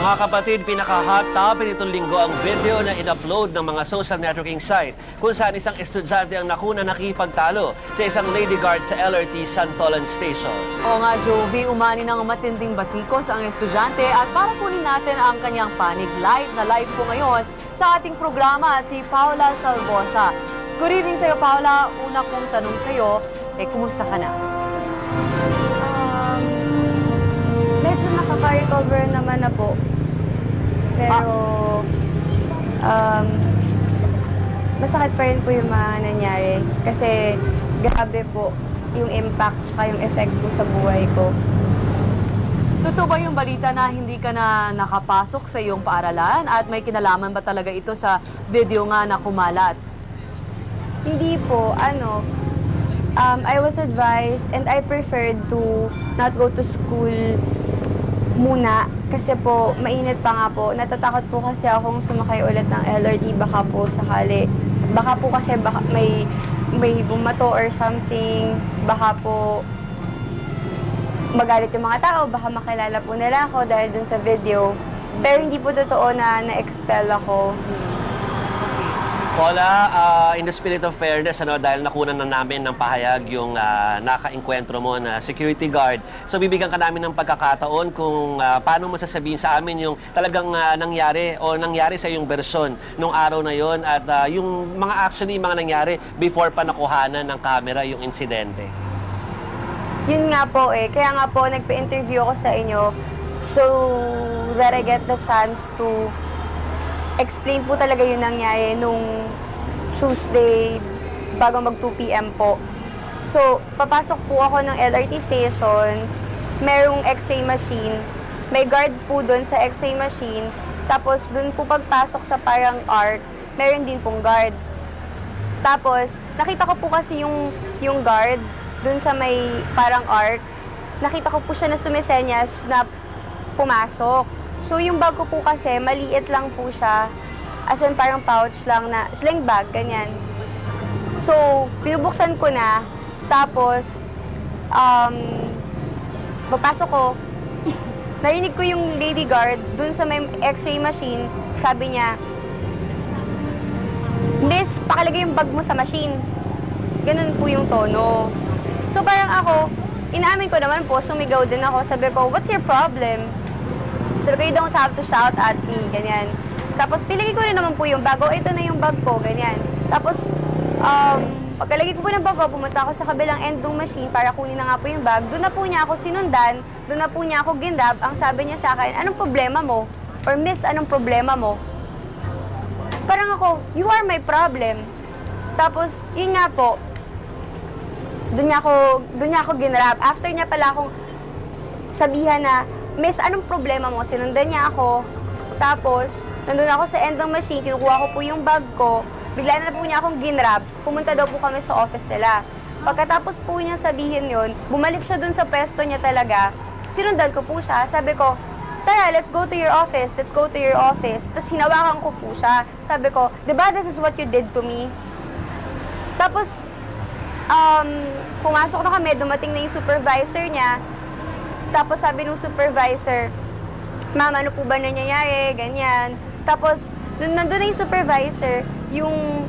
Mga kapatid, pinaka-hot topic nitong linggo ang video na in-upload ng mga social networking site kung saan isang estudyante ang nakipagtalo sa isang lady guard sa LRT Santolan Station. Oo nga, Jovi, umani ng matinding batikos ang estudyante at para kunin natin ang kanyang panig live na live po ngayon sa ating programa si Paula Salvosa. Good evening sa'yo, Paula. Una kong tanong sa'yo, kumusta ka na? Medyo nakaka-recover naman na po. Pero, masakit pa rin po yung mga nangyari. Kasi, grabe po yung impact tsaka yung effect po sa buhay ko. Totoo ba yung balita na hindi ka na nakapasok sa iyong paaralan at may kinalaman ba talaga ito sa video nga na kumalat? Hindi po, I was advised and I preferred to not go to school muna kasi po mainit pa nga po. Natatakot po kasi akong sumakay ulit ng LRT baka po sakali. Baka po kasi may bumato or something. Baka po magalit yung mga tao, baka makilala po nila ako dahil dun sa video. Pero hindi po totoo na na-expel ako. Paula, in the spirit of fairness, dahil nakunan na namin ng pahayag yung naka-enkwentro mo na security guard. So, bibigyan ka namin ng pagkakataon kung paano mo sasabihin sa amin yung talagang nangyari sa iyong bersyon nung araw na yon at yung mga nangyari before pa nakuhanan ng camera yung insidente. Yun nga po kaya nga po nagpa-interview ako sa inyo so that I get the chance to explain po talaga yung nangyari nung Tuesday bago mag 2 p.m. po. So, papasok po ako ng LRT station, merong x-ray machine, may guard po doon sa x-ray machine, tapos doon po pagpasok sa parang arc, meron din pong guard. Tapos, nakita ko po kasi yung guard doon sa may parang arc, nakita ko po siya na sumisenyas na pumasok. So, yung bag ko po kasi, maliit lang po siya. As in, parang pouch lang na sling bag, ganyan. So, pinubuksan ko na. Tapos, papasok ko. Narinig ko yung lady guard dun sa may x-ray machine. Sabi niya, "Miss, pakalagay yung bag mo sa machine." Ganun po yung tono. So, parang ako, inaamin ko naman po, sumigaw din ako. Sabi ko, "What's your problem?" Sabi ko, "You don't have to shout at me," ganyan. Tapos, nilagay ko rin naman po yung bag. Ito na yung bag ko, ganyan. Tapos, pagkalagay ko po ng bag ko, pumunta ako sa kabilang end ng machine para kunin na nga po yung bag. Doon na po niya ako sinundan, doon na po niya ako ginrab. Ang sabi niya sa akin, "Anong problema mo?" Or, "Miss, anong problema mo?" Parang ako, "You are my problem." Tapos, yun nga po, doon niya ako ginrab. After niya pala akong sabihan na, "Miss, anong problema mo?" Sinundan niya ako. Tapos, nandun ako sa end ng machine, kinukuha ko po yung bag ko. Bigla na po niya akong ginrab. Pumunta daw po kami sa office nila. Pagkatapos po niya sabihin yun, bumalik siya dun sa pwesto niya talaga. Sinundan ko po siya. Sabi ko, "Tara, let's go to your office. Let's go to your office." Tapos hinawakan ko po siya. Sabi ko, "Diba this is what you did to me?" Tapos, pumasok na kami, dumating na yung supervisor niya. Tapos sabi nung supervisor, "Ma'am, ano po ba nangyayari?" Ganyan. Tapos, nandun na yung supervisor, yung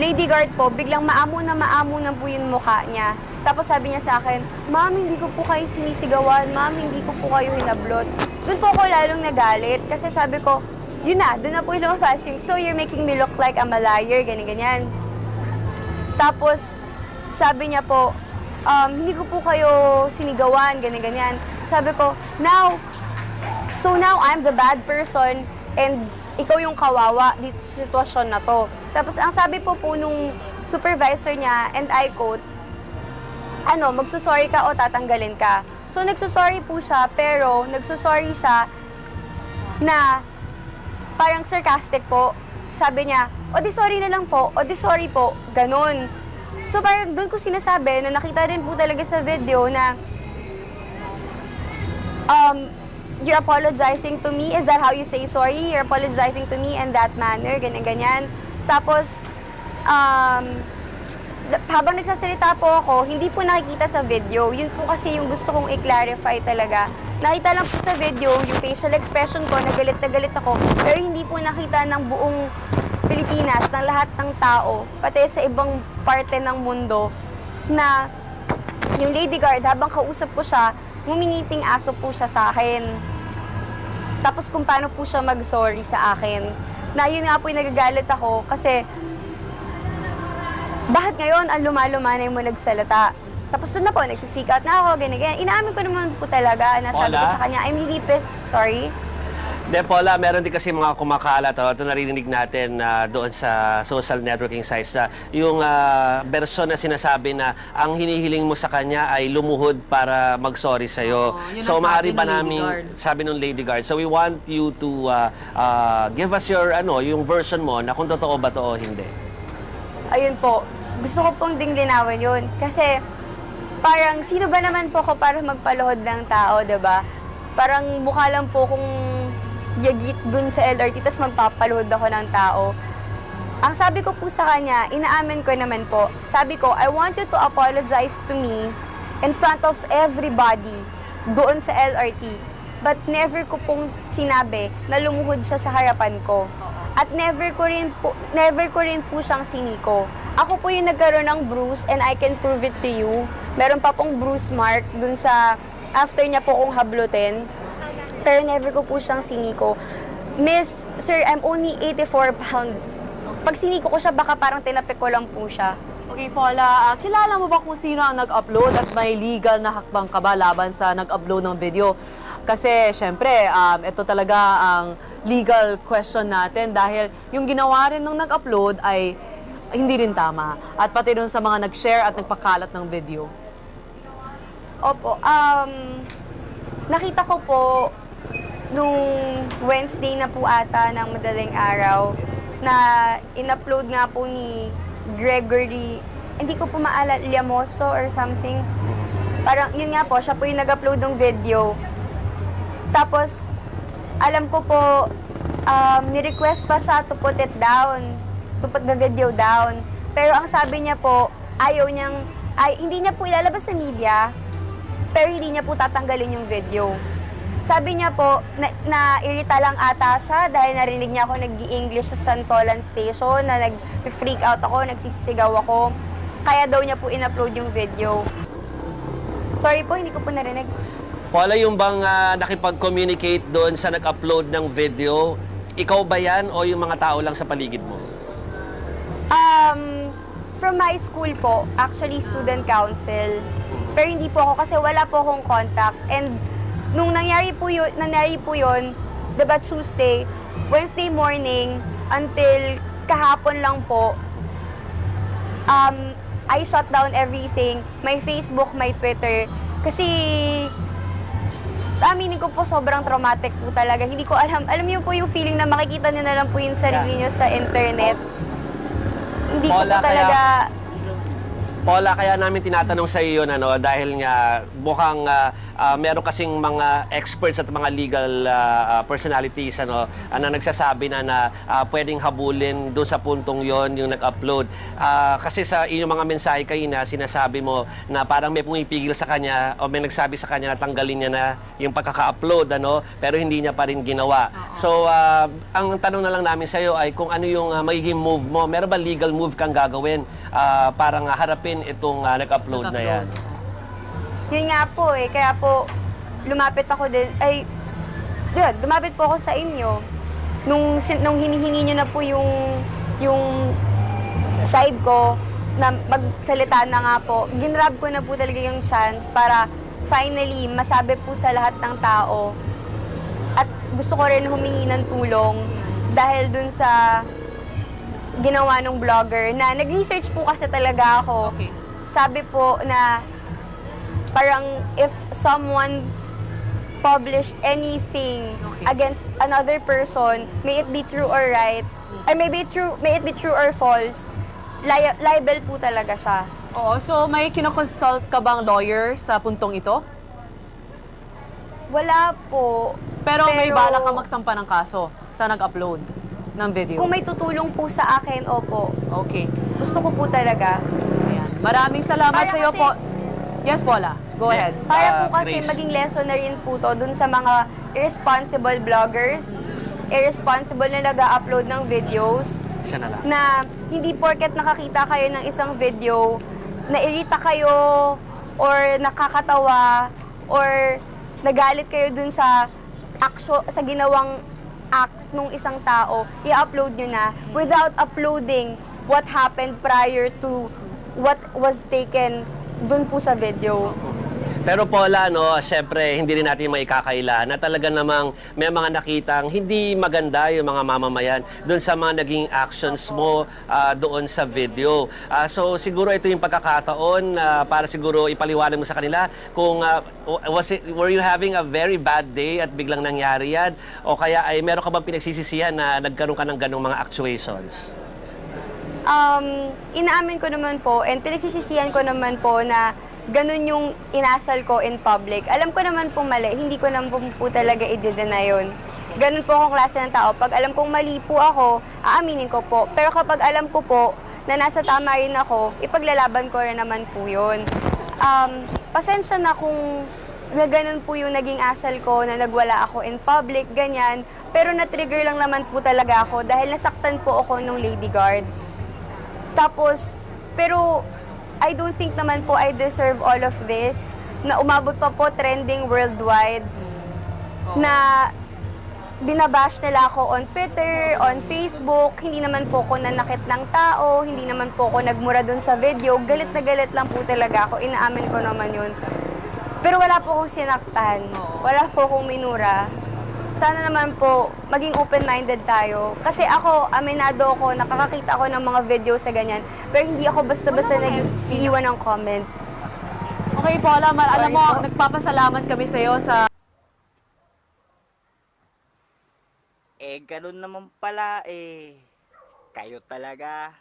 lady guard po, biglang maamo na po yung mukha niya. Tapos sabi niya sa akin, "Ma'am, hindi ko po kayo sinisigawan. Ma'am, hindi ko po kayo hinablot." Doon po ako lalong nagalit kasi sabi ko, yun na, doon na po yung lumabas yung, "So you're making me look like I'm a liar," ganyan. Tapos, sabi niya po, "Hindi ko po kayo sinigawan," ganyan. Sabi ko, now I'm the bad person and ikaw yung kawawa dito sa sitwasyon na to." Tapos ang sabi po nung supervisor niya, and I quote, "Magsusorry ka o tatanggalin ka." So nagsusorry po siya, pero nagsusorry siya na parang sarcastic po. Sabi niya, "O di sorry na lang po, o di sorry po," ganun. So parang doon ko sinasabi na nakita rin po talaga sa video na you're apologizing to me? Is that how you say sorry? You're apologizing to me in that manner? Ganyan. Tapos, habang nagsasalita po ako, hindi po nakikita sa video. Yun po kasi yung gusto kong i-clarify talaga. nakita lang po sa video yung facial expression ko, na galit ako, pero hindi po nakita ng buong Pilipinas, ng lahat ng tao, pati sa ibang parte ng mundo, na yung lady guard, habang kausap ko siya, ngumingiting aso po siya sa akin. Tapos kung paano po siya mag-sorry sa akin. Na yun nga po yung nagagalit ako kasi bakit ngayon ang lumalumana yung mga nagsalita? Tapos doon na po, nag-freak out na ako, ganyan. Inaamin ko naman po talaga na sabi ko Paula? sa kanya, I'm really pissed, sorry. De, Paula, meron din kasi mga kumakalat, ito narinig natin doon sa social networking sites na yung version na sinasabi na ang hinihiling mo sa kanya ay lumuhod para mag-sorry sa'yo. Oo, yun So, ang maaari sabi ba ng Lady namin, Guard. sabi ng Lady Guard, so we want you to give us your, yung version mo na kung totoo ba to o hindi. Ayun po, gusto ko pong ding linawin yun. Kasi parang sino ba naman po ako para magpaluhod ng tao, 'di ba? Parang mukha lang po kung yagit dun sa LRT, tas magpapaluhod ako ng tao. Ang sabi ko po sa kanya, inaamin ko naman po, sabi ko, I want you to apologize to me in front of everybody doon sa LRT. But never ko pong sinabi na lumuhod siya sa harapan ko. At never ko rin po siyang siniko. Ako po yung nagkaroon ng bruise and I can prove it to you. Meron pa pong bruise mark dun sa after niya po kong hablutin. Pero never ko po siyang siniko. Miss, sir, I'm only 84 pounds. Pag siniko ko siya, baka parang tinapik ko lang po siya. Okay, Paula, kilala mo ba kung sino ang nag-upload at may legal na hakbang ka ba laban sa nag-upload ng video? Kasi, syempre, ito talaga ang legal question natin dahil yung ginawa rin nung nag-upload ay hindi rin tama. At pati dun sa mga nag-share at nagpakalat ng video. Opo, nakita ko po nung Wednesday na po ata ng madaling araw na in-upload nga po ni Gregory, hindi ko po maalala, Llamoso or something. Parang yun nga po, siya po yung nag-upload ng video. Tapos, alam ko po, ni-request pa siya to put it down, to put the video down. Pero ang sabi niya po, hindi niya po ilalabas sa media, pero hindi niya po tatanggalin yung video. Sabi niya po, na-irita lang ata siya dahil narinig niya ako nag-i-English sa Santolan Station, na nag-freak out ako, nagsisisigaw ako. Kaya daw niya po in-upload yung video. Sorry po, hindi ko po narinig. Paula, yung bang nakipag-communicate doon sa nag-upload ng video, ikaw ba yan o yung mga tao lang sa paligid mo? From my school po, actually student council. Pero hindi po ako kasi wala po akong contact. And nung nangyari po yun, diba Tuesday, Wednesday morning, until kahapon lang po, I shut down everything. My Facebook, my Twitter. Kasi, aminin ko po, sobrang traumatic po talaga. Hindi ko alam. Alam niyo po yung feeling na makikita niyo na lang po yung sarili niyo sa internet. Hindi ko po talaga... Paula, kaya namin tinatanong sa iyo yun, dahil nga mukhang meron kasing mga experts at mga legal personalities na nagsasabi na pwedeng habulin doon sa puntong yon yung nag-upload. Kasi sa inyong mga mensahe kayo na sinasabi mo na parang may pumipigil sa kanya o may nagsabi sa kanya na tanggalin niya na yung pagkaka-upload, pero hindi niya pa rin ginawa. So, ang tanong na lang namin sa iyo ay kung ano yung magiging move mo. Meron ba legal move kang gagawin para nga harapin itong nag-upload na yan? Yun nga po kaya po lumapit ako din, lumapit po ako sa inyo. Nung hinihingi nyo na po yung side ko, na magsalita na nga po, ginrab ko na po talaga yung chance para finally masabi po sa lahat ng tao. At gusto ko rin humingi ng tulong dahil dun sa ginawa ng vlogger na nag-research po kasi talaga ako. Okay. Sabi po na parang if someone published anything against another person, may it be true or right, or may it be true or false, liable po talaga siya. Oo, so may kinoconsult ka bang lawyer sa puntong ito? Wala po. Pero may balak ka magsampa ng kaso sa nag-upload ng video? Kung may tutulong po sa akin, opo. Okay. Gusto ko po talaga. Ayan. Maraming salamat Parang sa iyo kasi- po. Yes, Paula. Go ahead. Para po kasi Grace. maging lesson na rin po to dun sa mga irresponsible vloggers, irresponsible na nag-upload ng videos, Siya na lang. na hindi porket nakakita kayo ng isang video, nairita kayo, or nakakatawa, or nagalit kayo dun sa sa ginawang act nung isang tao, i-upload nyo na without uploading what happened prior to what was taken dun po sa video. Pero Paula, no, syempre, hindi rin natin maikakaila na talaga namang may mga nakitang hindi maganda yung mga mamamayan doon sa mga naging actions mo doon sa video. So siguro ito yung pagkakataon para siguro ipaliwanag mo sa kanila kung were you having a very bad day at biglang nangyari yan o kaya ay meron ka bang pinagsisisihan na nagkaroon ka ng ganong mga actuations? Inaamin ko naman po and pinagsisisihan ko naman po na ganun yung inasal ko in public. Alam ko naman pong mali, hindi ko naman po talaga i-deny yun. Ganun po akong klase ng tao. Pag alam kong mali po ako, aaminin ko po. Pero kapag alam ko po na nasa tama rin ako, ipaglalaban ko rin naman po yun. Pasensya na kung na ganun po yung naging asal ko, na nagwala ako in public, ganyan. Pero na-trigger lang naman po talaga ako dahil nasaktan po ako nung lady guard. Tapos, pero I don't think naman po I deserve all of this, na umabot pa po trending worldwide, na binabash nila ako on Twitter, on Facebook, hindi naman po ako nanakit ng tao, hindi naman po ako nagmura dun sa video, galit na galit lang po talaga ako, inaamin ko naman yun. Pero wala po akong sinaktan, wala po akong minura. Sana naman po, maging open-minded tayo. Kasi ako, aminado ako, nakakakita ako ng mga video sa ganyan. Pero hindi ako basta-basta nag-iwan ng comment. Okay, Paula, alam mo, po. nagpapasalamat kami sa'yo sa Ganun naman pala, kayo talaga.